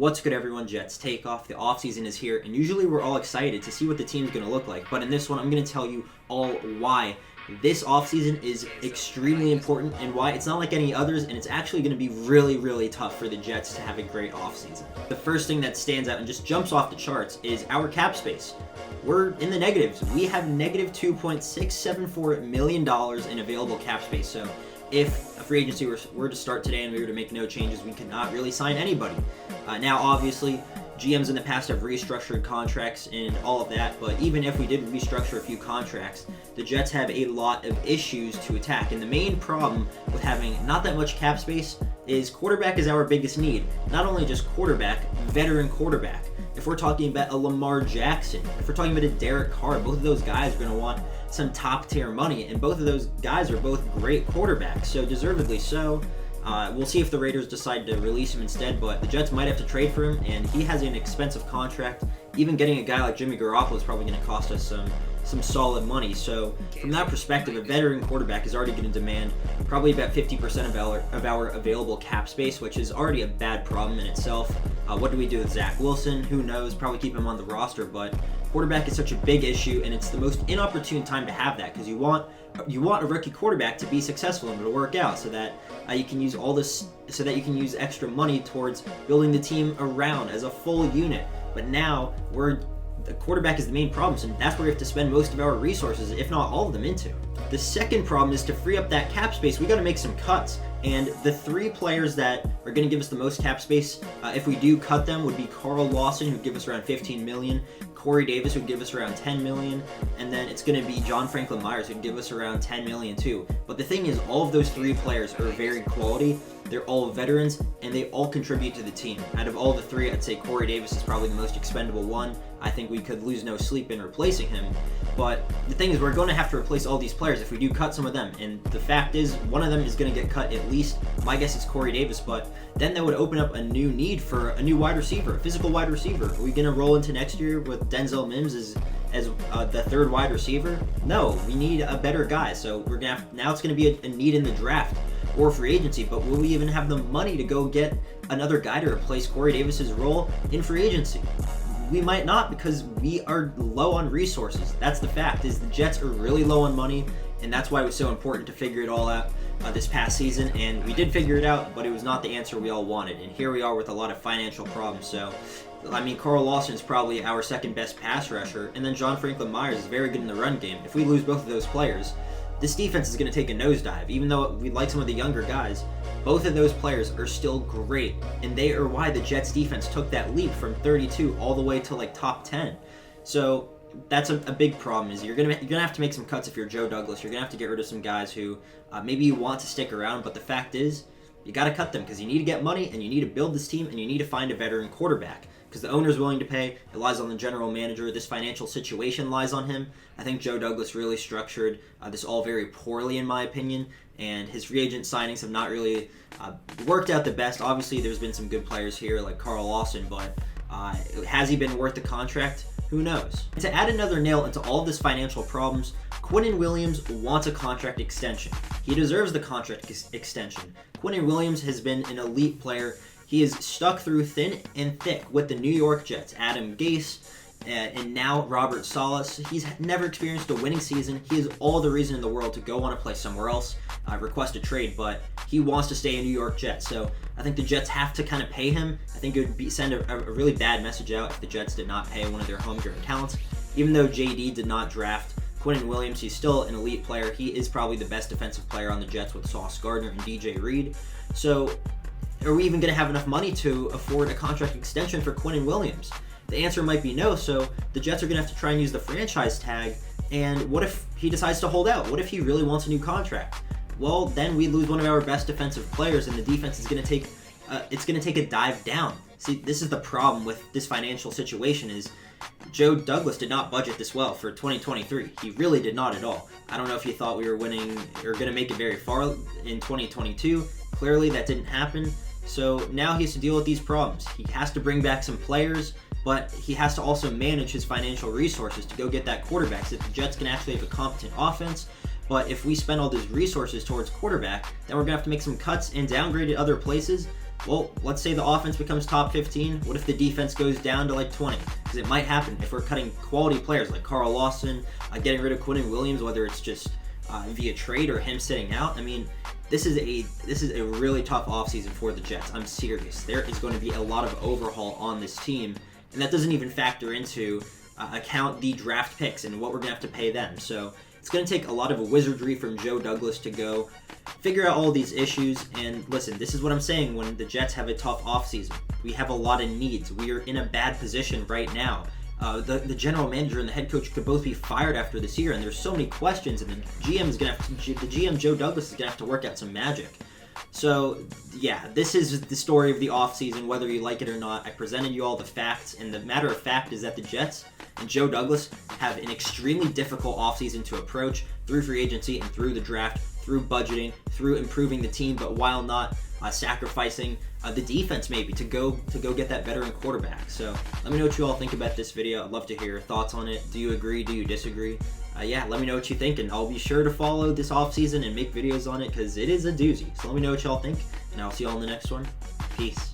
What's good, everyone? Jets takeoff. The offseason is here, and usually we're all excited to see what the team's going to look like. But in this one, I'm going to tell you all why this offseason is extremely important and why it's not like any others, and it's actually going to be really, really tough for the Jets to have a great offseason. The first thing that stands out and just jumps off the charts is our cap space. We're in the negatives. We have negative $2.674 million in available cap space. So if a free agency were to start today and we were to make no changes, we could not really sign anybody. Now, obviously, GMs in the past have restructured contracts and all of that, but even if we did restructure a few contracts, the Jets have a lot of issues to attack. And the main problem with having not that much cap space is quarterback is our biggest need. Not only just quarterback, veteran quarterback. If we're talking about a Lamar Jackson, if we're talking about a Derek Carr, both of those guys are going to want some top tier money, and both of those guys are both great quarterbacks, so deservedly so. We'll see if the Raiders decide to release him instead, but the Jets might have to trade for him, and he has an expensive contract. Even getting a guy like Jimmy Garoppolo is probably going to cost us some solid money. So from that perspective, a veteran quarterback is already going to demand probably about 50% of our available cap space, which is already a bad problem in itself. What do we do with Zach Wilson? Who knows? Probably keep him on the roster, but quarterback is such a big issue, and it's the most inopportune time to have that, because you want a rookie quarterback to be successful and to work out, so that you can use all this, so that you can use extra money towards building the team around as a full unit. But now the quarterback is the main problem, so that's where we have to spend most of our resources, if not all of them, into. The second problem is to free up that cap space. We got to make some cuts, and the three players that are going to give us the most cap space, if we do cut them, would be Carl Lawson, who'd give us around $15 million, Corey Davis would give us around $10 million, and then it's going to be John Franklin Myers who'd give us around $10 million too. But the thing is, all of those three players are very quality. They're all veterans, and they all contribute to the team. Out of all the three, I'd say Corey Davis is probably the most expendable one. I think we could lose no sleep in replacing him. But the thing is, we're going to have to replace all these players if we do cut some of them. And the fact is, one of them is going to get cut at least. My guess is Corey Davis, but then that would open up a new need for a new wide receiver, a physical wide receiver. Are we going to roll into next year with Denzel Mims as the third wide receiver? No, we need a better guy. So we're gonna have, now it's going to be a need in the draft or free agency, but will we even have the money to go get another guy to replace Corey Davis's role in free agency? We might not, because we are low on resources. That's the fact, is the Jets are really low on money, and that's why it was so important to figure it all out this past season. And we did figure it out, but it was not the answer we all wanted, and here we are with a lot of financial problems. So I mean, Carl Lawson is probably our second best pass rusher, and then John Franklin Myers is very good in the run game. If we lose both of those players, this defense is going to take a nosedive. Even though we like some of the younger guys, both of those players are still great, and they are why the Jets defense took that leap from 32 all the way to like top 10. So that's a big problem. Is you're gonna have to make some cuts if you're Joe Douglas. You're gonna have to get rid of some guys who maybe you want to stick around, but the fact is, you got to cut them, because you need to get money and you need to build this team and you need to find a veteran quarterback, because the owner's willing to pay. It lies on the general manager. This financial situation lies on him. I think Joe Douglas really structured this all very poorly, in my opinion, and his free agent signings have not really worked out the best. Obviously, there's been some good players here like Carl Lawson, but has he been worth the contract? Who knows? And to add another nail into all of this financial problems, Quinnen Williams wants a contract extension. He deserves the contract extension. Quinnen Williams has been an elite player. He is stuck through thin and thick with the New York Jets. Adam Gase and now Robert Salas. He's never experienced a winning season. He has all the reason in the world to go want to play somewhere else, request a trade, but he wants to stay a New York Jet. So I think the Jets have to kind of pay him. I think it would send a really bad message out if the Jets did not pay one of their homegrown talents. Even though JD did not draft Quinnen Williams, he's still an elite player. He is probably the best defensive player on the Jets with Sauce Gardner and DJ Reed. So are we even going to have enough money to afford a contract extension for Quinnen Williams? The answer might be no, so the Jets are going to have to try and use the franchise tag. And what if he decides to hold out? What if he really wants a new contract? Well, then we lose one of our best defensive players, and the defense is going to take a dive down. See, this is the problem with this financial situation, is Joe Douglas did not budget this well for 2023. He really did not at all. I don't know if he thought we were winning or going to make it very far in 2022. Clearly that didn't happen. So now he has to deal with these problems. He has to bring back some players, but he has to also manage his financial resources to go get that quarterback so that the Jets can actually have a competent offense. But if we spend all these resources towards quarterback, then we're going to have to make some cuts and downgrade at other places. Well, let's say the offense becomes top 15. What if the defense goes down to like 20? Because it might happen if we're cutting quality players like Carl Lawson, getting rid of Quinnen Williams, whether it's just via trade or him sitting out. I mean, this is a really tough offseason for the Jets. I'm serious. There is going to be a lot of overhaul on this team, and that doesn't even factor into account the draft picks and what we're going to have to pay them. So it's going to take a lot of wizardry from Joe Douglas to go figure out all these issues. And listen, this is what I'm saying when the Jets have a tough offseason. We have a lot of needs. We are in a bad position right now. The general manager and the head coach could both be fired after this year, and there's so many questions, and the GM Joe Douglas is going to have to work out some magic. So, yeah, this is the story of the offseason, whether you like it or not. I presented you all the facts, and the matter of fact is that the Jets and Joe Douglas have an extremely difficult offseason to approach through free agency and through the draft, through budgeting, through improving the team, but while not sacrificing the defense maybe to go get that veteran quarterback. So let me know what you all think about this video. I'd love to hear your thoughts on it. Do you agree? Do you disagree? Yeah, let me know what you think, and I'll be sure to follow this offseason and make videos on it because it is a doozy. So let me know what y'all think, and I'll see y'all in the next one. Peace.